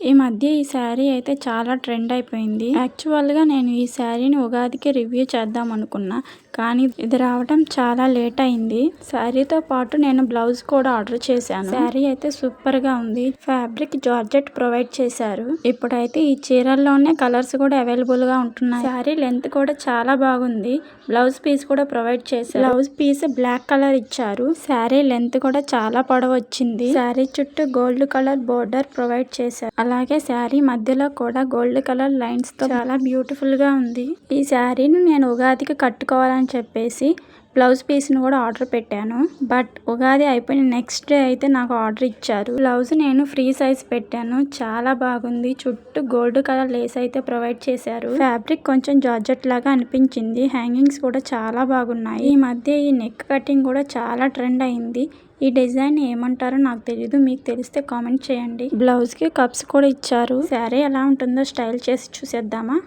ఈ మధ్య ఈ శారీ అయితే చాలా ట్రెండ్ అయిపోయింది. యాక్చువల్గా నేను ఈ శారీని ఉగాదికి రివ్యూ చేద్దాం అనుకున్నా, కానీ ఇది రావడం చాలా లేట్ అయింది. శారీతో పాటు నేను బ్లౌజ్ కూడా ఆర్డర్ చేశాను. శారీ అయితే సూపర్ గా ఉంది. ఫ్యాబ్రిక్ జార్జెట్ ప్రొవైడ్ చేశారు. ఇప్పుడైతే ఈ చీరల్లోనే కలర్స్ కూడా అవైలబుల్ గా ఉంటున్నాయి. శారీ లెంత్ కూడా చాలా బాగుంది. బ్లౌజ్ పీస్ కూడా ప్రొవైడ్ చేశారు. బ్లౌజ్ పీస్ బ్లాక్ కలర్ ఇచ్చారు. శారీ లెంత్ కూడా చాలా పొడవు వచ్చింది. శారీ చుట్టూ గోల్డ్ కలర్ బోర్డర్ ప్రొవైడ్ చేశారు. అలాగే శారీ మధ్యలో కూడా గోల్డ్ కలర్ లైన్స్ తో చాలా బ్యూటిఫుల్ గా ఉంది. ఈ శారీని నేను ఉగాదికి కట్టుకోవాలని చెప్పేసి బ్లౌజ్ పీస్ ను కూడా ఆర్డర్ పెట్టాను. బట్ ఉగాది అయిపోయిన నెక్స్ట్ డే అయితే నాకు ఆర్డర్ ఇచ్చారు. బ్లౌజ్ నేను ఫ్రీ సైజ్ పెట్టాను. చాలా బాగుంది. చుట్టూ గోల్డ్ కలర్ లేస్ అయితే ప్రొవైడ్ చేశారు. ఫ్యాబ్రిక్ కొంచెం జార్జెట్ లాగా అనిపించింది. హ్యాంగింగ్స్ కూడా చాలా బాగున్నాయి. ఈ మధ్య ఈ నెక్ కటింగ్ కూడా చాలా ట్రెండ్ అయింది. ఈ డిజైన్ ఏమంటారో నాకు తెలియదు. మీకు తెలిస్తే కామెంట్ చేయండి. బ్లౌజ్ కి కప్స్ కూడా ఇచ్చారు. శారీ ఎలా ఉంటుందో స్టైల్ చేసి చూసేద్దామా.